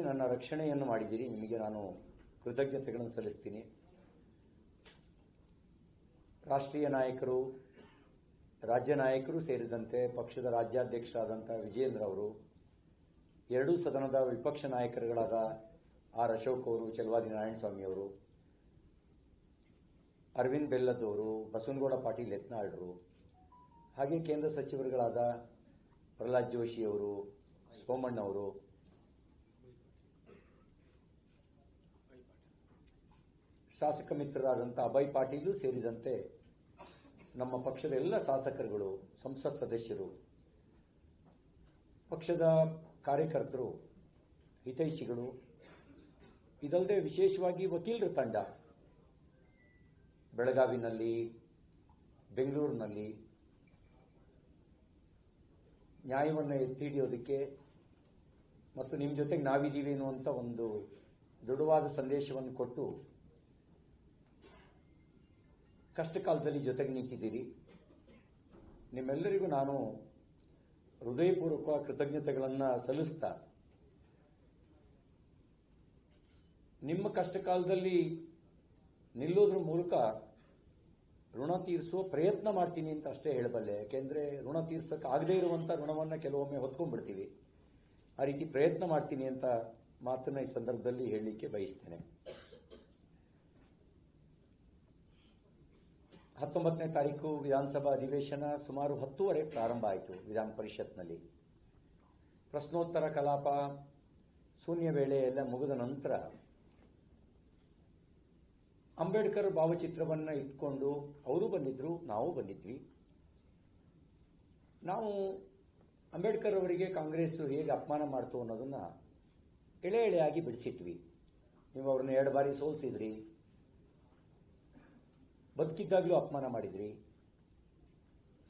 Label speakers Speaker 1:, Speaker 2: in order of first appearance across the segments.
Speaker 1: ನನ್ನ ರಕ್ಷಣೆಯನ್ನು ಮಾಡಿದ್ದೀರಿ. ನಿಮಗೆ ನಾನು ಕೃತಜ್ಞತೆಗಳನ್ನು ಸಲ್ಲಿಸ್ತೀನಿ. ರಾಷ್ಟ್ರೀಯ ನಾಯಕರು, ರಾಜ್ಯ ನಾಯಕರು ಸೇರಿದಂತೆ ಪಕ್ಷದ ರಾಜ್ಯಾಧ್ಯಕ್ಷರಾದಂಥ ವಿಜಯೇಂದ್ರ ಅವರು, ಎರಡೂ ಸದನದ ವಿಪಕ್ಷ ನಾಯಕರುಗಳಾದ ಆರ್ ಅಶೋಕ್ ಅವರು, ಚಲವಾದಿ ನಾರಾಯಣಸ್ವಾಮಿ ಅವರು, ಅರವಿಂದ್ ಬೆಲ್ಲದ್ ಅವರು, ಬಸವನಗೌಡ ಪಾಟೀಲ್ ಯತ್ನಾಳ್ರು, ಹಾಗೆ ಕೇಂದ್ರ ಸಚಿವರುಗಳಾದ ಪ್ರಹ್ಲಾದ್ ಜೋಶಿ ಅವರು, ಸೋಮಣ್ಣ ಅವರು, ಶಾಸಕ ಮಿತ್ರರಾದಂಥ ಅಭಯ್ ಪಾಟೀಲು ಸೇರಿದಂತೆ ನಮ್ಮ ಪಕ್ಷದ ಎಲ್ಲ ಶಾಸಕರುಗಳು, ಸಂಸತ್ ಸದಸ್ಯರು, ಪಕ್ಷದ ಕಾರ್ಯಕರ್ತರು, ಹಿತೈಷಿಗಳು, ಇದಲ್ಲದೆ ವಿಶೇಷವಾಗಿ ವಕೀಲರ ತಂಡ ಬೆಳಗಾವಿನಲ್ಲಿ, ಬೆಂಗಳೂರಿನಲ್ಲಿ ನ್ಯಾಯವನ್ನು ಎತ್ತಿ ಹಿಡಿಯೋದಕ್ಕೆ ಮತ್ತು ನಿಮ್ಮ ಜೊತೆಗೆ ನಾವಿದ್ದೀವಿ ಅನ್ನುವಂಥ ಒಂದು ದೃಢವಾದ ಸಂದೇಶವನ್ನು ಕೊಟ್ಟು ಕಷ್ಟ ಕಾಲದಲ್ಲಿ ಜೊತೆಗೆ ನಿಂತಿದ್ದೀರಿ. ನಿಮ್ಮೆಲ್ಲರಿಗೂ ನಾನು ಹೃದಯಪೂರ್ವಕ ಕೃತಜ್ಞತೆಗಳನ್ನು ಸಲ್ಲಿಸ್ತಾ, ನಿಮ್ಮ ಕಷ್ಟ ಕಾಲದಲ್ಲಿ ನಿಲ್ಲೋದ್ರ ಮೂಲಕ ಋಣ ತೀರಿಸುವ ಪ್ರಯತ್ನ ಮಾಡ್ತೀನಿ ಅಂತ ಅಷ್ಟೇ ಹೇಳಬಲ್ಲೆ. ಯಾಕೆಂದರೆ ಋಣ ತೀರ್ಸಕ್ಕೆ ಆಗದೇ ಇರುವಂಥ ಋಣವನ್ನು ಕೆಲವೊಮ್ಮೆ ಹೊತ್ಕೊಂಡ್ಬಿಡ್ತೀವಿ. ಆ ರೀತಿ ಪ್ರಯತ್ನ ಮಾಡ್ತೀನಿ ಅಂತ ಮಾತನ್ನು ಈ ಸಂದರ್ಭದಲ್ಲಿ ಹೇಳಲಿಕ್ಕೆ ಬಯಸ್ತೇನೆ. 19ನೇ ತಾರೀಕು ವಿಧಾನಸಭಾ ಅಧಿವೇಶನ ಸುಮಾರು 10:30 ಪ್ರಾರಂಭ ಆಯಿತು. ವಿಧಾನ ಪರಿಷತ್ನಲ್ಲಿ ಪ್ರಶ್ನೋತ್ತರ ಕಲಾಪ, ಶೂನ್ಯ ವೇಳೆ ಎಲ್ಲ ಮುಗಿದ ನಂತರ ಅಂಬೇಡ್ಕರ್ ಭಾವಚಿತ್ರವನ್ನು ಇಟ್ಕೊಂಡು ಅವರು ಬಂದಿದ್ರು, ನಾವು ಬಂದಿದ್ವಿ. ನಾವು ಅಂಬೇಡ್ಕರ್ ಅವರಿಗೆ ಕಾಂಗ್ರೆಸ್ ಹೇಗೆ ಅಪಮಾನ ಮಾಡ್ತು ಅನ್ನೋದನ್ನ ಎಳೆ ಎಳೆಯಾಗಿ ಬಿಡಿಸಿಟ್ವಿ. ನೀವು ಅವ್ರನ್ನ 2 ಬಾರಿ ಸೋಲಿಸಿದ್ರಿ, ಬದುಕಿದ್ದಾಗಲೂ ಅಪಮಾನ ಮಾಡಿದ್ರಿ,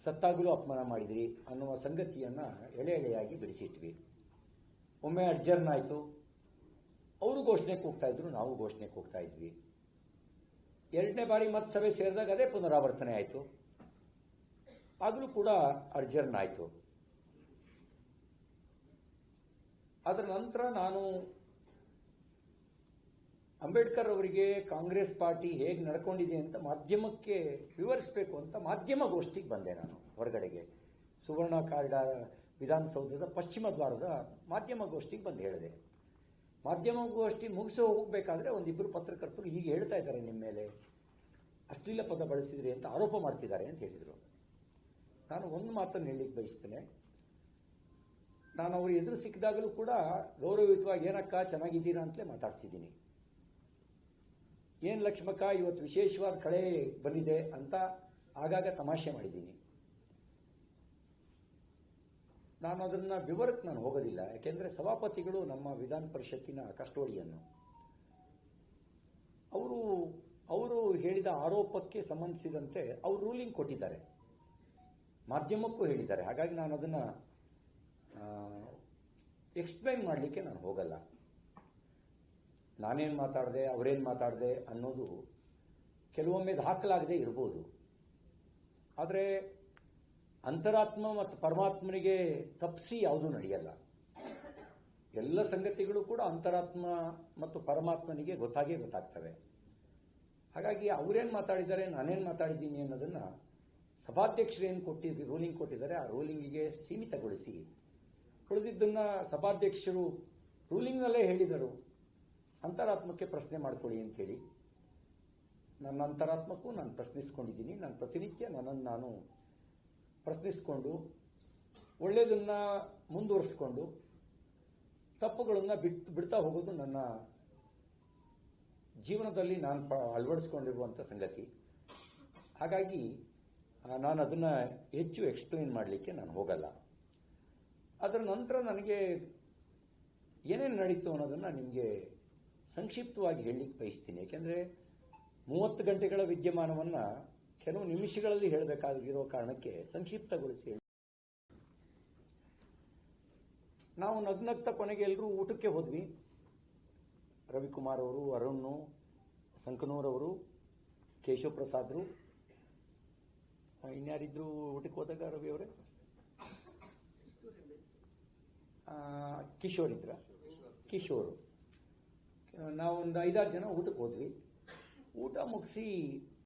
Speaker 1: ಸತ್ತಾಗಲೂ ಅಪಮಾನ ಮಾಡಿದ್ರಿ ಅನ್ನುವ ಸಂಗತಿಯನ್ನು ಎಳೆ ಎಳೆಯಾಗಿ ಬಿಡಿಸಿಟ್ವಿ. ಒಮ್ಮೆ ಅಡ್ಜರ್ನ್ ಆಯಿತು, ಅವರು ಘೋಷಣೆ ಕೂಗ್ತಾ ಇದ್ರು, ನಾವು ಘೋಷಣೆ ಕೂಗ್ತಾ ಇದ್ವಿ. 2ನೇ ಬಾರಿ ಮತ್ತೆ ಸಭೆ ಸೇರಿದಾಗ ಅದೇ ಪುನರಾವರ್ತನೆ ಆಯಿತು, ಆಗಲೂ ಕೂಡ ಅಡ್ಜರ್ನ್ ಆಯಿತು. ಅದರ ನಂತರ ನಾನು ಅಂಬೇಡ್ಕರ್ ಅವರಿಗೆ ಕಾಂಗ್ರೆಸ್ ಪಾರ್ಟಿ ಹೇಗೆ ನಡ್ಕೊಂಡಿದೆ ಅಂತ ಮಾಧ್ಯಮಕ್ಕೆ ವಿವರಿಸಬೇಕು ಅಂತ ಮಾಧ್ಯಮ ಗೋಷ್ಠಿಗೆ ಬಂದೆ. ನಾನು ಹೊರಗಡೆಗೆ ಸುವರ್ಣ ಕಾರಿಡಾರ್ ವಿಧಾನಸೌಧದ ಪಶ್ಚಿಮ ದ್ವಾರದ ಮಾಧ್ಯಮ ಗೋಷ್ಠಿಗೆ ಬಂದು ಹೇಳಿದೆ. ಮಾಧ್ಯಮ ಗೋಷ್ಠಿ ಮುಗಿಸಿ ಹೋಗಬೇಕಾದ್ರೆ ಒಂದಿಬ್ಬರು ಪತ್ರಕರ್ತರು ಹೀಗೆ ಹೇಳ್ತಾ ಇದ್ದಾರೆ, ನಿಮ್ಮ ಮೇಲೆ ಅಶ್ಲೀಲ ಪದ ಬಳಸಿದ್ರಿ ಅಂತ ಆರೋಪ ಮಾಡ್ತಿದ್ದಾರೆ ಅಂತ ಹೇಳಿದರು. ನಾನು ಒಂದು ಮಾತನ್ನು ಹೇಳಲಿಕ್ಕೆ ಬಯಸ್ತೇನೆ. ನಾನು ಅವರು ಎದುರು ಸಿಕ್ಕಿದಾಗಲೂ ಕೂಡ ಗೌರವಯುತವಾಗಿ ಏನಕ್ಕ ಚೆನ್ನಾಗಿದ್ದೀರಾ ಅಂತಲೇ ಮಾತಾಡ್ಸಿದ್ದೀನಿ. ಏನು ಲಕ್ಷ್ಮಕ್ಕ ಇವತ್ತು ವಿಶೇಷವಾದ ಕಳೆ ಬಂದಿದೆ ಅಂತ ಆಗಾಗ ತಮಾಷೆ ಮಾಡಿದ್ದೀನಿ. ನಾನು ಅದನ್ನು ವಿವರಕ್ಕೆ ನಾನು ಹೋಗೋದಿಲ್ಲ. ಯಾಕೆಂದರೆ ಸಭಾಪತಿಗಳು ನಮ್ಮ ವಿಧಾನ ಪರಿಷತ್ತಿನ ಕಸ್ಟೋಡಿಯನ್ನು, ಅವರು ಹೇಳಿದ ಆರೋಪಕ್ಕೆ ಸಂಬಂಧಿಸಿದಂತೆ ಅವರು ರೂಲಿಂಗ್ ಕೊಟ್ಟಿದ್ದಾರೆ, ಮಾಧ್ಯಮಕ್ಕೂ ಹೇಳಿದ್ದಾರೆ. ಹಾಗಾಗಿ ನಾನು ಅದನ್ನು ಎಕ್ಸ್ಪ್ಲೈನ್ ಮಾಡಲಿಕ್ಕೆ ನಾನು ಹೋಗಲ್ಲ. ನಾನೇನು ಮಾತಾಡಿದೆ, ಅವರೇನು ಮಾತಾಡಿದೆ ಅನ್ನೋದು ಕೆಲವೊಮ್ಮೆ ದಾಖಲಾಗದೆ ಇರ್ಬೋದು. ಆದರೆ ಅಂತರಾತ್ಮ ಮತ್ತು ಪರಮಾತ್ಮನಿಗೆ ತಪ್ಪಿಸಿ ಯಾವುದೂ ನಡೆಯಲ್ಲ. ಎಲ್ಲ ಸಂಗತಿಗಳು ಕೂಡ ಅಂತರಾತ್ಮ ಮತ್ತು ಪರಮಾತ್ಮನಿಗೆ ಗೊತ್ತಾಗೇ ಗೊತ್ತಾಗ್ತವೆ. ಹಾಗಾಗಿ ಅವರೇನು ಮಾತಾಡಿದ್ದಾರೆ, ನಾನೇನು ಮಾತಾಡಿದ್ದೀನಿ ಅನ್ನೋದನ್ನು ಸಭಾಧ್ಯಕ್ಷರೇನು ರೂಲಿಂಗ್ ಕೊಟ್ಟಿದ್ದಾರೆ, ಆ ರೂಲಿಂಗಿಗೆ ಸೀಮಿತಗೊಳಿಸಿ ಉಳಿದಿದ್ದನ್ನು ಸಭಾಧ್ಯಕ್ಷರು ರೂಲಿಂಗ್ನಲ್ಲೇ ಹೇಳಿದರು, ಅಂತರಾತ್ಮಕ್ಕೆ ಪ್ರಶ್ನೆ ಮಾಡ್ಕೊಳ್ಳಿ ಅಂತೇಳಿ. ನನ್ನ ಅಂತರಾತ್ಮಕ್ಕೂ ನಾನು ಪ್ರಶ್ನಿಸ್ಕೊಂಡಿದ್ದೀನಿ. ನಾನು ಪ್ರತಿನಿತ್ಯ ನನ್ನನ್ನು ನಾನು ಪ್ರಶ್ನಿಸ್ಕೊಂಡು ಒಳ್ಳೆಯದನ್ನು ಮುಂದುವರಿಸ್ಕೊಂಡು ತಪ್ಪುಗಳನ್ನು ಬಿಡ್ತಾ ಹೋಗೋದು ನನ್ನ ಜೀವನದಲ್ಲಿ ನಾನು ಅಳವಡಿಸ್ಕೊಂಡಿರುವಂಥ ಸಂಗತಿ. ಹಾಗಾಗಿ ನಾನು ಅದನ್ನು ಹೆಚ್ಚು ಎಕ್ಸ್ಪ್ಲೈನ್ ಮಾಡಲಿಕ್ಕೆ ನಾನು ಹೋಗಲ್ಲ. ಅದರ ನಂತರ ನನಗೆ ಏನೇನು ನಡೀತು ಅನ್ನೋದನ್ನು ನಿಮಗೆ ಸಂಕ್ಷಿಪ್ತವಾಗಿ ಹೇಳಲಿಕ್ಕೆ ಬಯಸ್ತೀನಿ. ಯಾಕೆಂದರೆ 30 ಗಂಟೆಗಳ ವಿದ್ಯಮಾನವನ್ನು ಕೆಲವು ನಿಮಿಷಗಳಲ್ಲಿ ಹೇಳಬೇಕಾಗಿರೋ ಕಾರಣಕ್ಕೆ ಸಂಕ್ಷಿಪ್ತಗೊಳಿಸಿ ಹೇಳಿ. ನಾವು ನಗ್ನಗ್ತ ಕೊನೆಗೆ ಎಲ್ಲರೂ ಊಟಕ್ಕೆ ಹೋದ್ವಿ. ರವಿಕುಮಾರ್ ಅವರು, ಅರುಣ್, ಸಂಕನೂರವರು, ಕೇಶವ ಪ್ರಸಾದ್ರು, ಇನ್ಯಾರಿದ್ರು ಊಟಕ್ಕೆ ಹೋದಾಗ? ರವಿ ಅವರೇ, ಕಿಶೋರ್ ಇದ್ರ? ಕಿಶೋರು. ನಾವೊಂದು 5-6 ಜನ ಊಟಕ್ಕೆ ಹೋದ್ವಿ. ಊಟ ಮುಗಿಸಿ